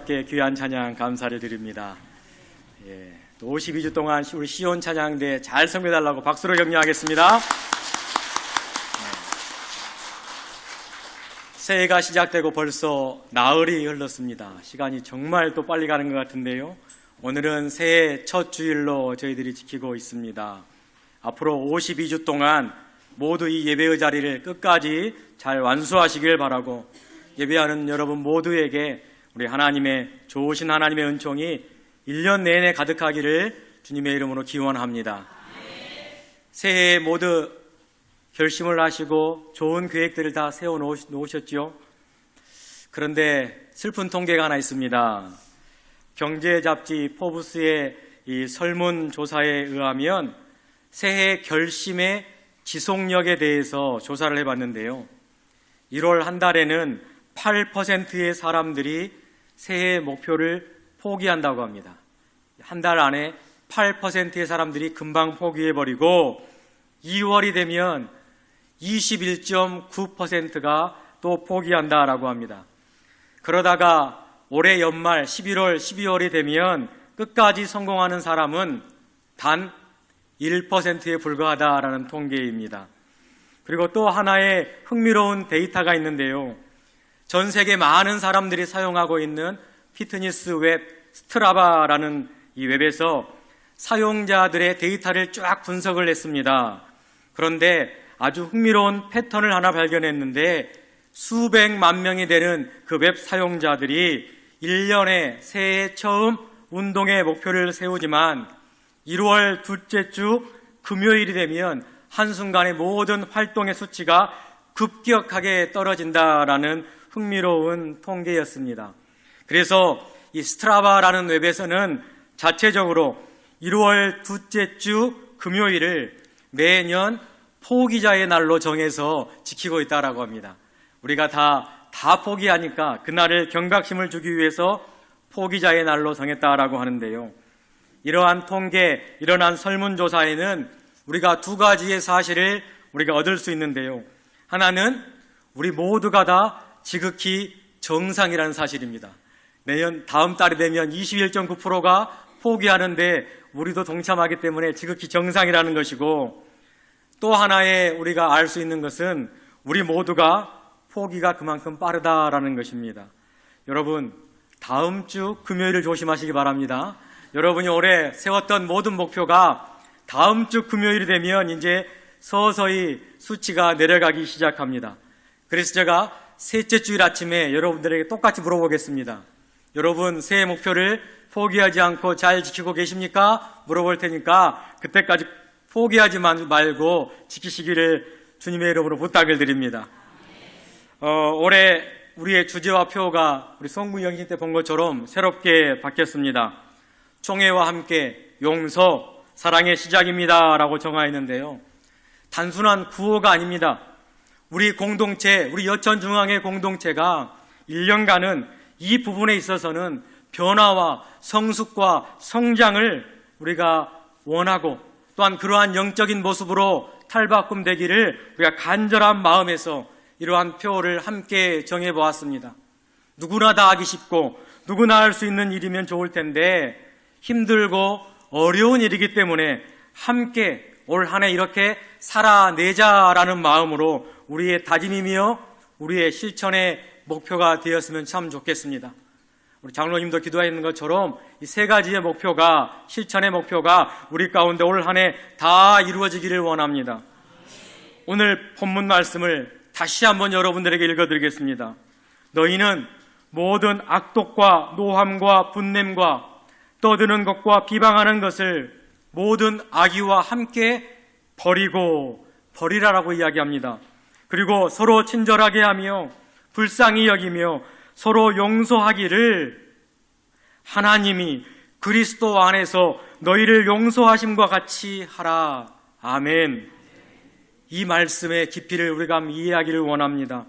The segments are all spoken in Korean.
여러분께 귀한 찬양 감사를 드립니다. 또 52주 동안 우리 시온 찬양대 잘 섬겨달라고 박수로 격려하겠습니다. 새해가 시작되고 벌써 나흘이 흘렀습니다. 시간이 정말 또 빨리 가는 것 같은데요. 오늘은 새해 첫 주일로 저희들이 지키고 있습니다. 앞으로 52주 동안 모두 이 예배의 자리를 끝까지 잘 완수하시길 바라고, 예배하는 여러분 모두에게 우리 하나님의 좋으신 하나님의 은총이 1년 내내 가득하기를 주님의 이름으로 기원합니다. 새해에 모두 결심을 하시고 좋은 계획들을 다 세워놓으셨죠. 그런데 슬픈 통계가 하나 있습니다. 경제 잡지 포브스의 이 설문조사에 의하면 새해 결심의 지속력에 대해서 조사를 해봤는데요. 1월 한 달에는 8%의 사람들이 새해 목표를 포기한다고 합니다. 한 달 안에 8%의 사람들이 금방 포기해버리고 2월이 되면 21.9%가 또 포기한다라고 합니다. 그러다가 올해 연말 11월, 12월이 되면 끝까지 성공하는 사람은 단 1%에 불과하다라는 통계입니다. 그리고 또 하나의 흥미로운 데이터가 있는데요. 전 세계 많은 사람들이 사용하고 있는 피트니스 웹 스트라바라는 이 웹에서 사용자들의 데이터를 쫙 분석을 했습니다. 그런데 아주 흥미로운 패턴을 하나 발견했는데, 수백만 명이 되는 그 웹 사용자들이 1년에 새해 처음 운동의 목표를 세우지만 1월 둘째 주 금요일이 되면 한순간에 모든 활동의 수치가 급격하게 떨어진다라는 흥미로운 통계였습니다. 그래서 이 스트라바라는 웹에서는 자체적으로 1월 둘째 주 금요일을 매년 포기자의 날로 정해서 지키고 있다라고 합니다. 우리가 다 포기하니까 그날을 경각심을 주기 위해서 포기자의 날로 정했다라고 하는데요. 이러한 통계, 이러한 설문조사에는 우리가 두 가지의 사실을 우리가 얻을 수 있는데요. 하나는 우리 모두가 다 지극히 정상이라는 사실입니다. 내년 다음 달이 되면 21.9%가 포기하는데 우리도 동참하기 때문에 지극히 정상이라는 것이고, 또 하나의 우리가 알 수 있는 것은 우리 모두가 포기가 그만큼 빠르다라는 것입니다. 여러분, 다음 주 금요일을 조심하시기 바랍니다. 여러분이 올해 세웠던 모든 목표가 다음 주 금요일이 되면 이제 서서히 수치가 내려가기 시작합니다. 그래서 제가 셋째 주일 아침에 여러분들에게 똑같이 물어보겠습니다. 여러분, 새해 목표를 포기하지 않고 잘 지키고 계십니까? 물어볼 테니까 그때까지 포기하지 말고 지키시기를 주님의 이름으로 부탁을 드립니다. 올해 우리의 주제와 표가 우리 성부 영신 때 본 것처럼 새롭게 바뀌었습니다. 총회와 함께 용서, 사랑의 시작입니다 라고 정하였는데요. 단순한 구호가 아닙니다. 우리 공동체, 우리 여천중앙회 공동체가 1년간은 이 부분에 있어서는 변화와 성숙과 성장을 우리가 원하고, 또한 그러한 영적인 모습으로 탈바꿈되기를 우리가 간절한 마음에서 이러한 표를 함께 정해보았습니다. 누구나 다 하기 쉽고 누구나 할 수 있는 일이면 좋을 텐데 힘들고 어려운 일이기 때문에 함께 올 한 해 이렇게 살아내자라는 마음으로 우리의 다짐이며 우리의 실천의 목표가 되었으면 참 좋겠습니다. 우리 장로님도 기도하는 것처럼 이 세 가지의 목표가, 실천의 목표가 우리 가운데 올 한 해 다 이루어지기를 원합니다. 오늘 본문 말씀을 다시 한번 여러분들에게 읽어드리겠습니다. 너희는 모든 악독과 노함과 분냄과 떠드는 것과 비방하는 것을 모든 악의와 함께 버리라라고 이야기합니다. 그리고 서로 친절하게 하며 불쌍히 여기며 서로 용서하기를 하나님이 그리스도 안에서 너희를 용서하심과 같이 하라. 아멘. 이 말씀의 깊이를 우리가 이해하기를 원합니다.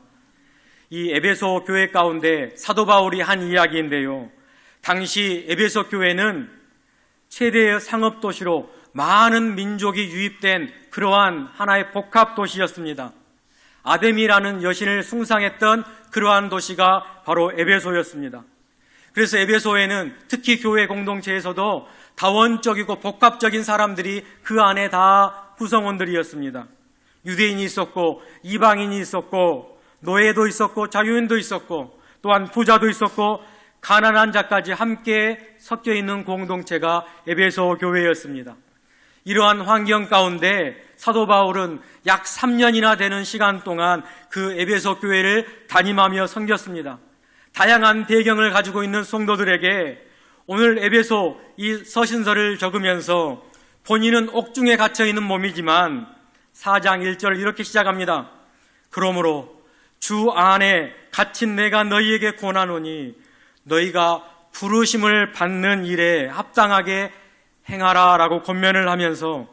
이 에베소 교회 가운데 사도 바울이 한 이야기인데요. 당시 에베소 교회는 최대의 상업도시로 많은 민족이 유입된 그러한 하나의 복합도시였습니다. 아데미라는 여신을 숭상했던 그러한 도시가 바로 에베소였습니다. 그래서 에베소에는 특히 교회 공동체에서도 다원적이고 복합적인 사람들이 그 안에 다 구성원들이었습니다. 유대인이 있었고 이방인이 있었고 노예도 있었고 자유인도 있었고 또한 부자도 있었고 가난한 자까지 함께 섞여 있는 공동체가 에베소 교회였습니다. 이러한 환경 가운데 사도 바울은 약 3년이나 되는 시간 동안 그 에베소 교회를 담임하며 섬겼습니다. 다양한 배경을 가지고 있는 성도들에게 오늘 에베소 이 서신서를 적으면서 본인은 옥중에 갇혀 있는 몸이지만 4장 1절 이렇게 시작합니다. 그러므로 주 안에 갇힌 내가 너희에게 권하노니 너희가 부르심을 받는 일에 합당하게 행하라 라고 권면을 하면서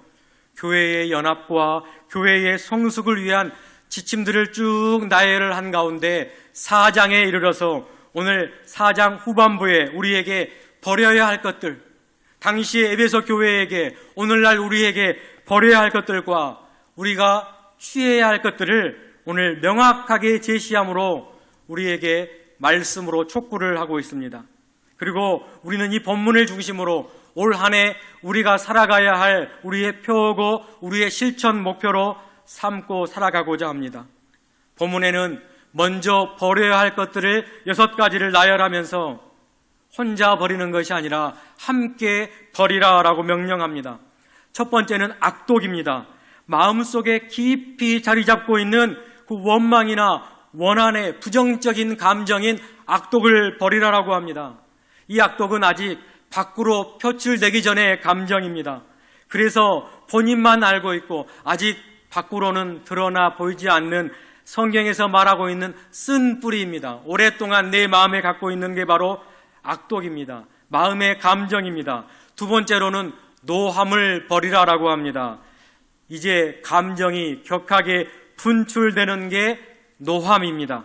교회의 연합과 교회의 성숙을 위한 지침들을 쭉 나열을 한 가운데 4장에 이르러서 오늘 4장 후반부에 우리에게 버려야 할 것들, 당시 에베소 교회에게 오늘날 우리에게 버려야 할 것들과 우리가 취해야 할 것들을 오늘 명확하게 제시함으로 우리에게 말씀으로 촉구를 하고 있습니다. 그리고 우리는 이 본문을 중심으로 올 한 해 우리가 살아가야 할 우리의 표고 우리의 실천 목표로 삼고 살아가고자 합니다. 본문에는 먼저 버려야 할 것들을 6가지를 나열하면서 혼자 버리는 것이 아니라 함께 버리라라고 명령합니다. 첫 번째는 악독입니다. 마음속에 깊이 자리 잡고 있는 그 원망이나 원한의 부정적인 감정인 악독을 버리라라고 합니다. 이 악독은 아직 밖으로 표출되기 전의 감정입니다. 그래서 본인만 알고 있고 아직 밖으로는 드러나 보이지 않는 성경에서 말하고 있는 쓴 뿌리입니다. 오랫동안 내 마음에 갖고 있는 게 바로 악독입니다. 마음의 감정입니다. 두 번째로는 노함을 버리라라고 합니다. 이제 감정이 격하게 분출되는 게 노함입니다.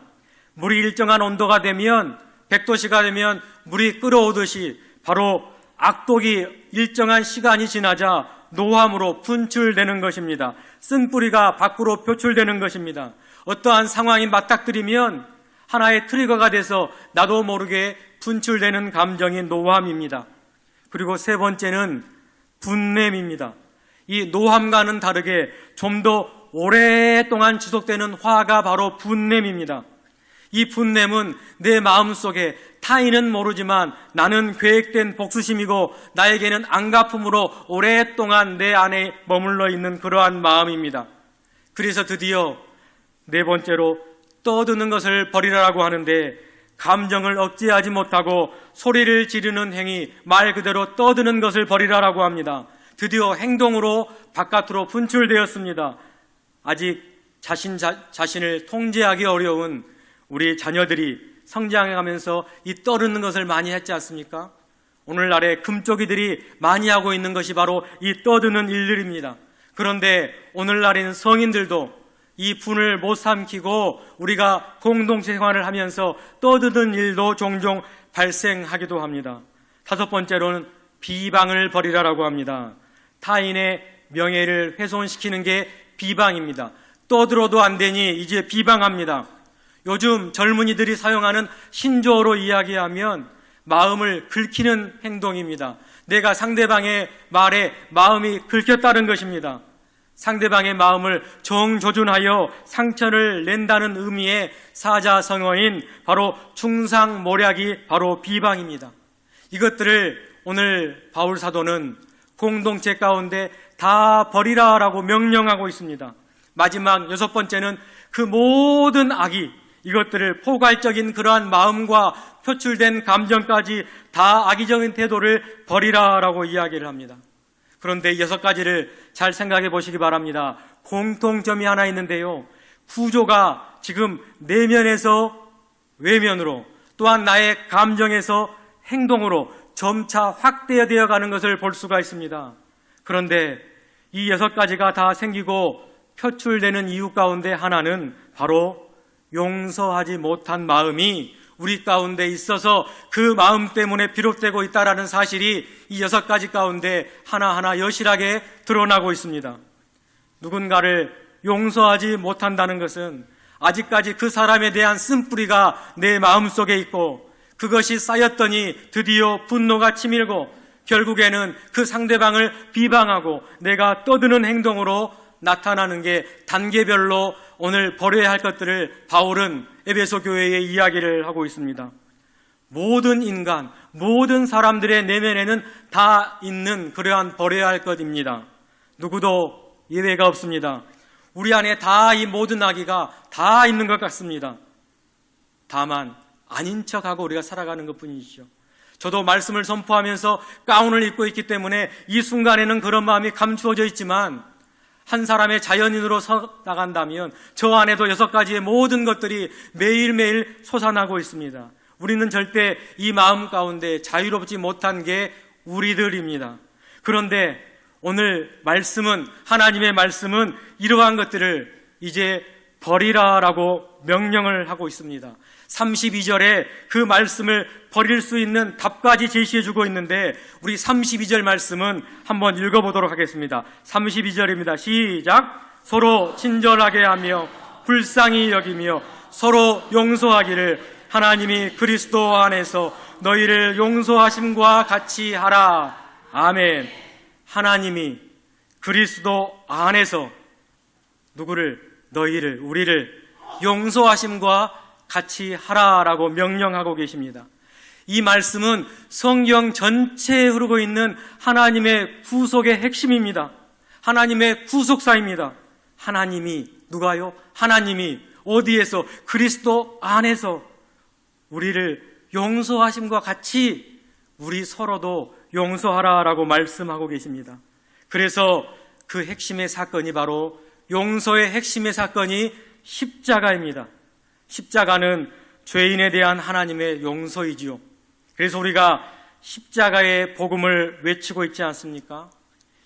물이 일정한 온도가 되면 100도씨가 되면 물이 끓어오듯이 바로 악독이 일정한 시간이 지나자 노함으로 분출되는 것입니다. 쓴 뿌리가 밖으로 표출되는 것입니다. 어떠한 상황이 맞닥뜨리면 하나의 트리거가 돼서 나도 모르게 분출되는 감정이 노함입니다. 그리고 세 번째는 분냄입니다. 이 노함과는 다르게 좀 더 오랫동안 지속되는 화가 바로 분냄입니다. 이 분냄은 내 마음속에 타인은 모르지만 나는 계획된 복수심이고 나에게는 안갚음으로 오랫동안 내 안에 머물러 있는 그러한 마음입니다. 그래서 드디어 네 번째로 떠드는 것을 버리라라고 하는데 감정을 억제하지 못하고 소리를 지르는 행위, 말 그대로 떠드는 것을 버리라라고 합니다. 드디어 행동으로 바깥으로 분출되었습니다. 아직 자신을 통제하기 어려운 우리 자녀들이 성장해가면서 이 떠드는 것을 많이 했지 않습니까? 오늘날의 금쪽이들이 많이 하고 있는 것이 바로 이 떠드는 일들입니다. 그런데 오늘날에는 성인들도 이 분을 못 삼키고 우리가 공동체 생활을 하면서 떠드는 일도 종종 발생하기도 합니다. 다섯 번째로는 비방을 버리라라고 합니다. 타인의 명예를 훼손시키는 게 비방입니다. 떠들어도 안 되니 이제 비방합니다. 요즘 젊은이들이 사용하는 신조어로 이야기하면 마음을 긁히는 행동입니다. 내가 상대방의 말에 마음이 긁혔다는 것입니다. 상대방의 마음을 정조준하여 상처를 낸다는 의미의 사자성어인 바로 충상모략이 바로 비방입니다. 이것들을 오늘 바울 사도는 공동체 가운데 다 버리라라고 명령하고 있습니다. 마지막 6번째는 그 모든 악이 이것들을 포괄적인 그러한 마음과 표출된 감정까지 다 악의적인 태도를 버리라라고 이야기를 합니다. 그런데 6가지를 잘 생각해 보시기 바랍니다. 공통점이 하나 있는데요. 구조가 지금 내면에서 외면으로 또한 나의 감정에서 행동으로 점차 확대되어 가는 것을 볼 수가 있습니다. 그런데 이 6가지가 다 생기고 표출되는 이유 가운데 하나는 바로 용서하지 못한 마음이 우리 가운데 있어서 그 마음 때문에 비롯되고 있다는 사실이 이 6가지 가운데 하나하나 여실하게 드러나고 있습니다. 누군가를 용서하지 못한다는 것은 아직까지 그 사람에 대한 쓴뿌리가 내 마음속에 있고 그것이 쌓였더니 드디어 분노가 치밀고 결국에는 그 상대방을 비방하고 내가 떠드는 행동으로 나타나는 게 단계별로 오늘 버려야 할 것들을 바울은 에베소 교회에 이야기를 하고 있습니다. 모든 인간, 모든 사람들의 내면에는 다 있는 그러한 버려야 할 것입니다. 누구도 예외가 없습니다. 우리 안에 다 이 모든 악의가 다 있는 것 같습니다. 다만 아닌 척하고 우리가 살아가는 것뿐이죠. 저도 말씀을 선포하면서 가운을 입고 있기 때문에 이 순간에는 그런 마음이 감추어져 있지만 한 사람의 자연인으로 서 나간다면 저 안에도 6가지의 모든 것들이 매일매일 솟아나고 있습니다. 우리는 절대 이 마음 가운데 자유롭지 못한 게 우리들입니다. 그런데 오늘 말씀은, 하나님의 말씀은 이러한 것들을 이제 버리라라고 명령을 하고 있습니다. 32절에 그 말씀을 버릴 수 있는 답까지 제시해주고 있는데 우리 32절 말씀은 한번 읽어보도록 하겠습니다. 32절입니다. 시작. 서로 친절하게 하며 불쌍히 여기며 서로 용서하기를 하나님이 그리스도 안에서 너희를 용서하심과 같이 하라. 아멘. 하나님이 그리스도 안에서 누구를? 너희를, 우리를 용서하심과 같이 하라라고 명령하고 계십니다. 이 말씀은 성경 전체에 흐르고 있는 하나님의 구속의 핵심입니다. 하나님의 구속사입니다. 하나님이, 누가요? 하나님이 어디에서? 그리스도 안에서 우리를 용서하심과 같이 우리 서로도 용서하라라고 말씀하고 계십니다. 그래서 그 핵심의 사건이 바로 용서의 핵심의 사건이 십자가입니다. 십자가는 죄인에 대한 하나님의 용서이지요. 그래서 우리가 십자가의 복음을 외치고 있지 않습니까?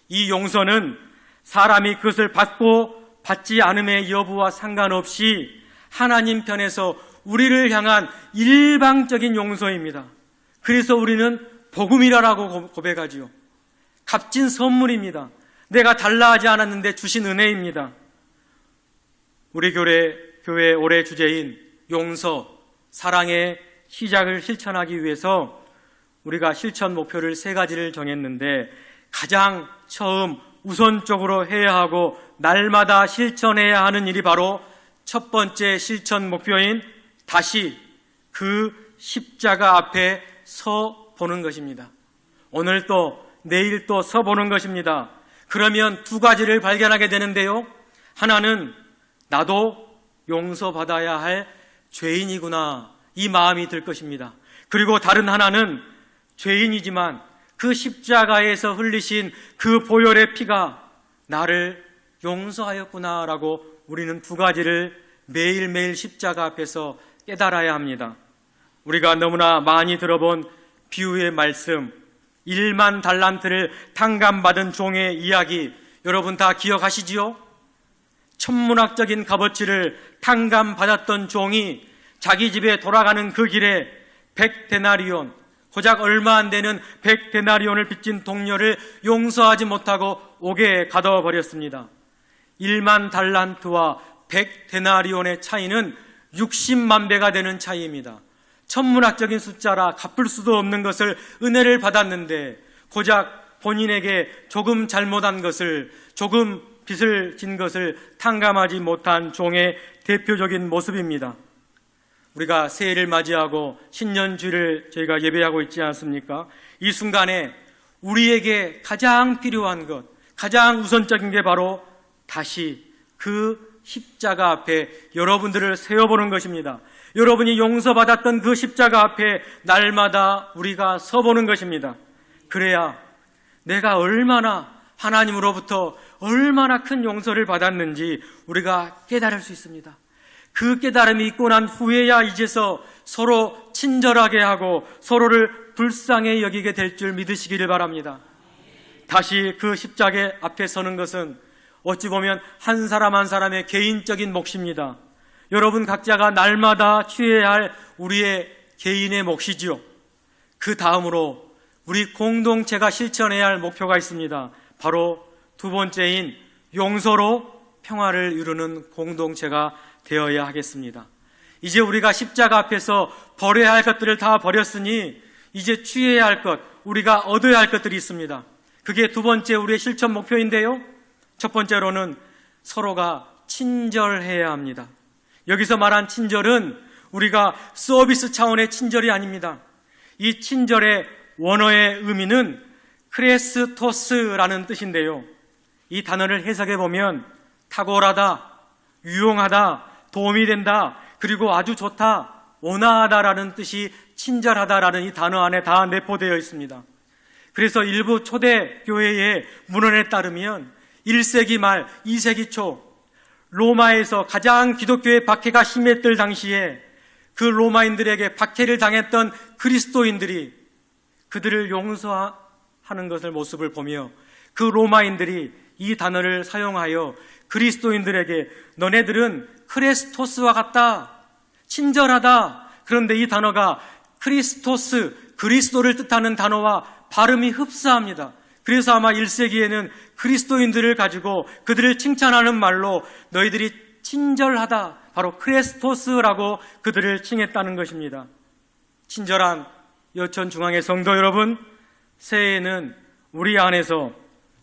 이 용서는 사람이 그것을 받고 받지 않음의 여부와 상관없이 하나님 편에서 우리를 향한 일방적인 용서입니다. 그래서 우리는 복음이라고 고백하지요. 값진 선물입니다. 내가 달라 하지 않았는데 주신 은혜입니다. 우리 교회 올해 주제인 용서, 사랑의 시작을 실천하기 위해서 우리가 실천 목표를 3가지를 정했는데 가장 처음 우선적으로 해야 하고 날마다 실천해야 하는 일이 바로 첫 번째 실천 목표인 다시 그 십자가 앞에 서 보는 것입니다. 오늘 또 내일 또 서 보는 것입니다. 그러면 2가지를 발견하게 되는데요. 하나는 나도 용서받아야 할 죄인이구나, 이 마음이 들 것입니다. 그리고 다른 하나는 죄인이지만 그 십자가에서 흘리신 그 보혈의 피가 나를 용서하였구나라고 우리는 2가지를 매일매일 십자가 앞에서 깨달아야 합니다. 우리가 너무나 많이 들어본 비유의 말씀, 1만 달란트를 탕감받은 종의 이야기, 여러분 다 기억하시지요? 천문학적인 값어치를 탕감받았던 종이 자기 집에 돌아가는 그 길에 100데나리온, 고작 얼마 안 되는 100데나리온을 빚진 동료를 용서하지 못하고 옥에 가둬버렸습니다. 1만 달란트와 100데나리온의 차이는 60만 배가 되는 차이입니다. 천문학적인 숫자라 갚을 수도 없는 것을 은혜를 받았는데 고작 본인에게 조금 잘못한 것을, 조금 빚을 진 것을 탕감하지 못한 종의 대표적인 모습입니다. 우리가 새해를 맞이하고 신년주일을 저희가 예배하고 있지 않습니까? 이 순간에 우리에게 가장 필요한 것, 가장 우선적인 게 바로 다시 그 십자가 앞에 여러분들을 세워보는 것입니다. 여러분이 용서받았던 그 십자가 앞에 날마다 우리가 서보는 것입니다. 그래야 내가 얼마나 하나님으로부터 얼마나 큰 용서를 받았는지 우리가 깨달을 수 있습니다. 그 깨달음이 있고 난 후에야 이제서 서로 친절하게 하고 서로를 불쌍히 여기게 될 줄 믿으시기를 바랍니다. 다시 그 십자가 앞에 서는 것은 어찌 보면 한 사람 한 사람의 개인적인 몫입니다. 여러분 각자가 날마다 취해야 할 우리의 개인의 몫이지요. 그 다음으로 우리 공동체가 실천해야 할 목표가 있습니다. 바로 2번째인 용서로 평화를 이루는 공동체가 되어야 하겠습니다. 이제 우리가 십자가 앞에서 버려야 할 것들을 다 버렸으니 이제 취해야 할 것, 우리가 얻어야 할 것들이 있습니다. 그게 두 번째 우리의 실천 목표인데요. 첫 번째로는 서로가 친절해야 합니다. 여기서 말한 친절은 우리가 서비스 차원의 친절이 아닙니다. 이 친절의 원어의 의미는 크레스토스라는 뜻인데요. 이 단어를 해석해 보면 탁월하다, 유용하다, 도움이 된다, 그리고 아주 좋다, 온화하다라는 뜻이 친절하다라는 이 단어 안에 다 내포되어 있습니다. 그래서 일부 초대 교회의 문헌에 따르면 1세기 말 2세기 초 로마에서 가장 기독교의 박해가 심했던 당시에 그 로마인들에게 박해를 당했던 그리스도인들이 그들을 용서하는 것을 모습을 보며 그 로마인들이 이 단어를 사용하여 그리스도인들에게 너네들은 크레스토스와 같다, 친절하다. 그런데 이 단어가 크리스토스, 그리스도를 뜻하는 단어와 발음이 흡사합니다. 그래서 아마 1세기에는 그리스도인들을 가지고 그들을 칭찬하는 말로 너희들이 친절하다, 바로 크레스토스라고 그들을 칭했다는 것입니다. 친절한 여천중앙의 성도 여러분, 새해에는 우리 안에서,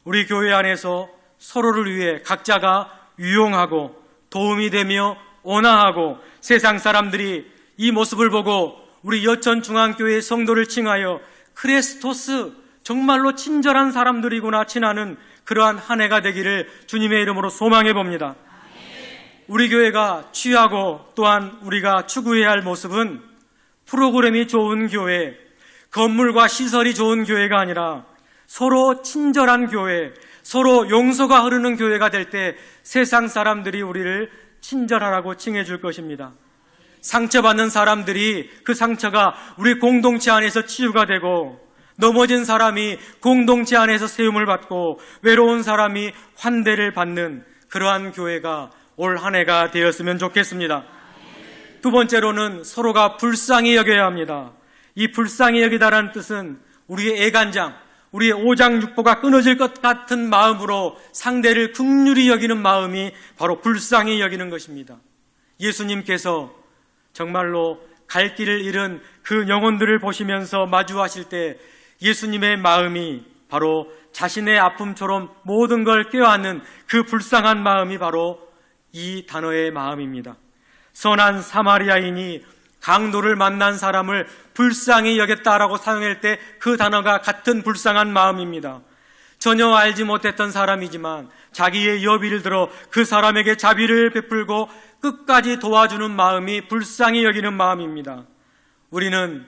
우리 교회 안에서 서로를 위해 각자가 유용하고 도움이 되며 온화하고 세상 사람들이 이 모습을 보고 우리 여천중앙교회의 성도를 칭하여 크레스토스, 정말로 친절한 사람들이구나 칭하는 그러한 한 해가 되기를 주님의 이름으로 소망해 봅니다. 우리 교회가 취하고 또한 우리가 추구해야 할 모습은 프로그램이 좋은 교회, 건물과 시설이 좋은 교회가 아니라 서로 친절한 교회, 서로 용서가 흐르는 교회가 될 때 세상 사람들이 우리를 친절하라고 칭해 줄 것입니다. 상처받는 사람들이 그 상처가 우리 공동체 안에서 치유가 되고, 넘어진 사람이 공동체 안에서 세움을 받고, 외로운 사람이 환대를 받는 그러한 교회가 올 한 해가 되었으면 좋겠습니다. 두 번째로는 서로가 불쌍히 여겨야 합니다. 이 불쌍히 여기다라는 뜻은 우리의 애간장, 우리의 오장육부가 끊어질 것 같은 마음으로 상대를 긍휼히 여기는 마음이 바로 불쌍히 여기는 것입니다. 예수님께서 정말로 갈 길을 잃은 그 영혼들을 보시면서 마주하실 때 예수님의 마음이 바로 자신의 아픔처럼 모든 걸 껴안는 그 불쌍한 마음이 바로 이 단어의 마음입니다. 선한 사마리아인이 강도를 만난 사람을 불쌍히 여겼다라고 사용할 때 그 단어가 같은 불쌍한 마음입니다. 전혀 알지 못했던 사람이지만 자기의 여비를 들어 그 사람에게 자비를 베풀고 끝까지 도와주는 마음이 불쌍히 여기는 마음입니다. 우리는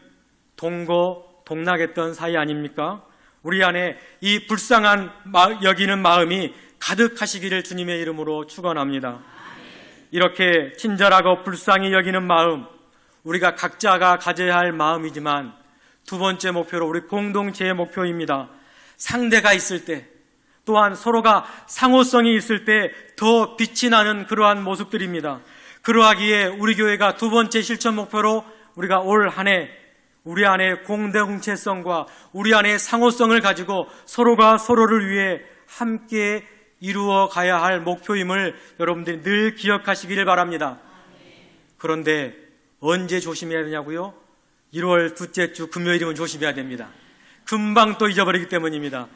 동고동락했던 사이 아닙니까? 우리 안에 이 불쌍한 여기는 마음이 가득하시기를 주님의 이름으로 축원합니다. 이렇게 친절하고 불쌍히 여기는 마음, 우리가 각자가 가져야 할 마음이지만 두 번째 목표로 우리 공동체의 목표입니다. 상대가 있을 때, 또한 서로가 상호성이 있을 때 더 빛이 나는 그러한 모습들입니다. 그러하기에 우리 교회가 두 번째 실천 목표로 우리가 올 한 해 우리 안에 공동체성과 우리 안에 상호성을 가지고 서로가 서로를 위해 함께 이루어 가야 할 목표임을 여러분들이 늘 기억하시기를 바랍니다. 그런데 언제 조심해야 되냐고요? 1월 둘째 주 금요일이면 조심해야 됩니다. 금방 또 잊어버리기 때문입니다.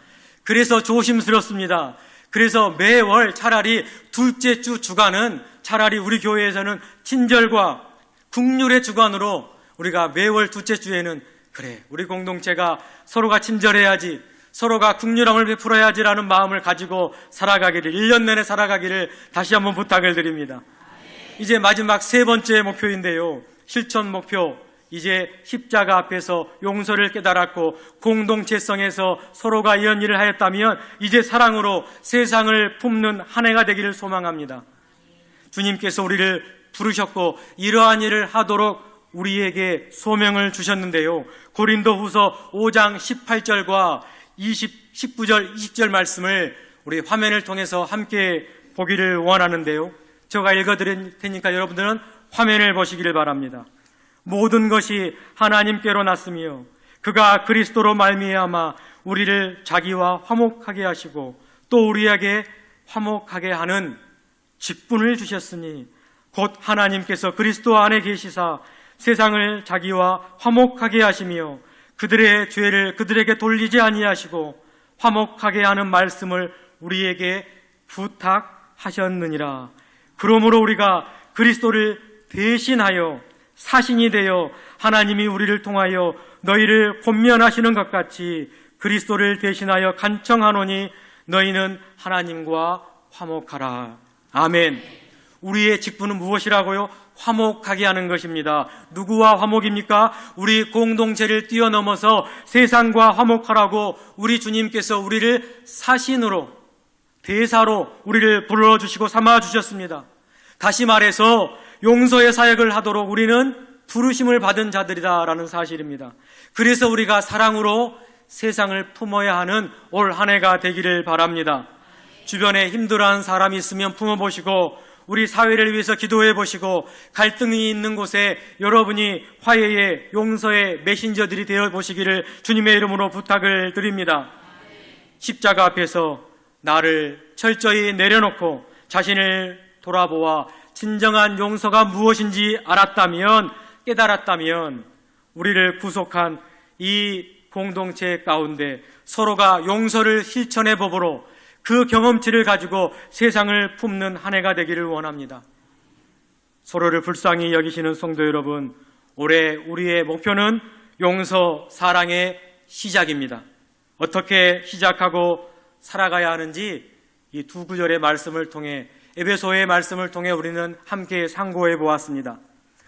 그래서 조심스럽습니다. 그래서 매월 차라리 둘째 주 주간은 차라리 우리 교회에서는 친절과 긍휼의 주간으로 우리가 매월 둘째 주에는 그래, 우리 공동체가 서로가 친절해야지, 서로가 긍휼함을 베풀어야지라는 마음을 가지고 살아가기를, 1년 내내 살아가기를 다시 한번 부탁을 드립니다. 이제 마지막 세 번째 목표인데요. 실천 목표, 이제 십자가 앞에서 용서를 깨달았고 공동체성에서 서로가 이런 일을 하였다면 이제 사랑으로 세상을 품는 한 해가 되기를 소망합니다. 주님께서 우리를 부르셨고 이러한 일을 하도록 우리에게 소명을 주셨는데요. 고린도후서 5장 18절과 19절, 20절 말씀을 우리 화면을 통해서 함께 보기를 원하는데요. 제가 읽어드릴 테니까 여러분들은 화면을 보시기를 바랍니다. 모든 것이 하나님께로 났으며 그가 그리스도로 말미암아 우리를 자기와 화목하게 하시고 또 우리에게 화목하게 하는 직분을 주셨으니 곧 하나님께서 그리스도 안에 계시사 세상을 자기와 화목하게 하시며 그들의 죄를 그들에게 돌리지 아니하시고 화목하게 하는 말씀을 우리에게 부탁하셨느니라. 그러므로 우리가 그리스도를 대신하여 사신이 되어 하나님이 우리를 통하여 너희를 권면하시는 것 같이 그리스도를 대신하여 간청하노니 너희는 하나님과 화목하라. 아멘. 우리의 직분은 무엇이라고요? 화목하게 하는 것입니다. 누구와 화목입니까? 우리 공동체를 뛰어넘어서 세상과 화목하라고 우리 주님께서 우리를 사신으로, 대사로 우리를 불러주시고 삼아주셨습니다. 다시 말해서 용서의 사역을 하도록 우리는 부르심을 받은 자들이다라는 사실입니다. 그래서 우리가 사랑으로 세상을 품어야 하는 올 한 해가 되기를 바랍니다. 주변에 힘들어하는 사람이 있으면 품어보시고 우리 사회를 위해서 기도해 보시고 갈등이 있는 곳에 여러분이 화해의 용서의 메신저들이 되어 보시기를 주님의 이름으로 부탁을 드립니다. 십자가 앞에서 나를 철저히 내려놓고 자신을 돌아보아 진정한 용서가 무엇인지 알았다면, 깨달았다면 우리를 구속한 이 공동체 가운데 서로가 용서를 실천해 보므로 그 경험치를 가지고 세상을 품는 한 해가 되기를 원합니다. 서로를 불쌍히 여기시는 성도 여러분, 올해 우리의 목표는 용서, 사랑의 시작입니다. 어떻게 시작하고 살아가야 하는지 이 두 구절의 말씀을 통해, 에베소의 말씀을 통해 우리는 함께 상고해 보았습니다.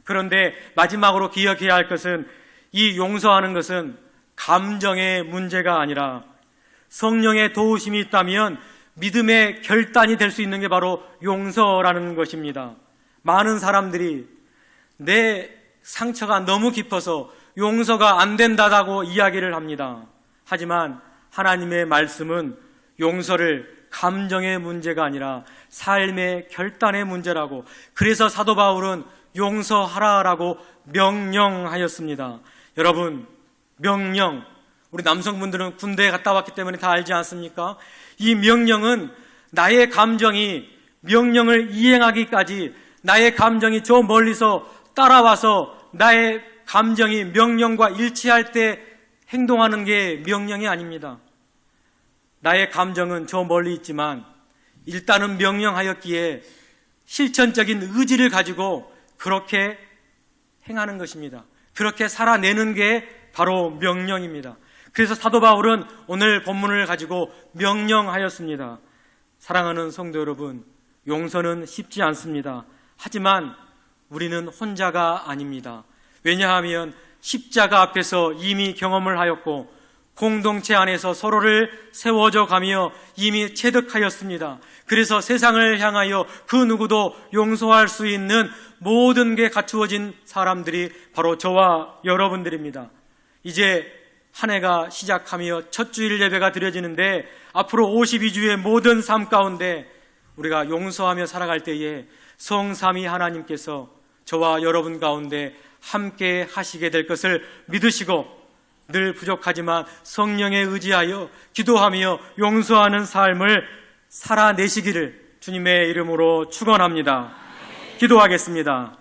그런데 마지막으로 기억해야 할 것은 이 용서하는 것은 감정의 문제가 아니라 성령의 도우심이 있다면 믿음의 결단이 될 수 있는 게 바로 용서라는 것입니다. 많은 사람들이 내 상처가 너무 깊어서 용서가 안 된다고 이야기를 합니다. 하지만 하나님의 말씀은 용서를 감정의 문제가 아니라 삶의 결단의 문제라고, 그래서 사도 바울은 용서하라라고 명령하였습니다. 여러분, 명령, 우리 남성분들은 군대에 갔다 왔기 때문에 다 알지 않습니까? 이 명령은 나의 감정이 명령을 이행하기까지, 나의 감정이 저 멀리서 따라와서 나의 감정이 명령과 일치할 때 행동하는 게 명령이 아닙니다. 나의 감정은 저 멀리 있지만 일단은 명령하였기에 실천적인 의지를 가지고 그렇게 행하는 것입니다. 그렇게 살아내는 게 바로 명령입니다. 그래서 사도 바울은 오늘 본문을 가지고 명령하였습니다. 사랑하는 성도 여러분, 용서는 쉽지 않습니다. 하지만 우리는 혼자가 아닙니다. 왜냐하면 십자가 앞에서 이미 경험을 하였고 공동체 안에서 서로를 세워져 가며 이미 체득하였습니다. 그래서 세상을 향하여 그 누구도 용서할 수 있는 모든 게 갖추어진 사람들이 바로 저와 여러분들입니다. 이제 한 해가 시작하며 첫 주일 예배가 드려지는데 앞으로 52주의 모든 삶 가운데 우리가 용서하며 살아갈 때에 성삼위 하나님께서 저와 여러분 가운데 함께 하시게 될 것을 믿으시고 늘 부족하지만 성령에 의지하여 기도하며 용서하는 삶을 살아내시기를 주님의 이름으로 축원합니다. 기도하겠습니다.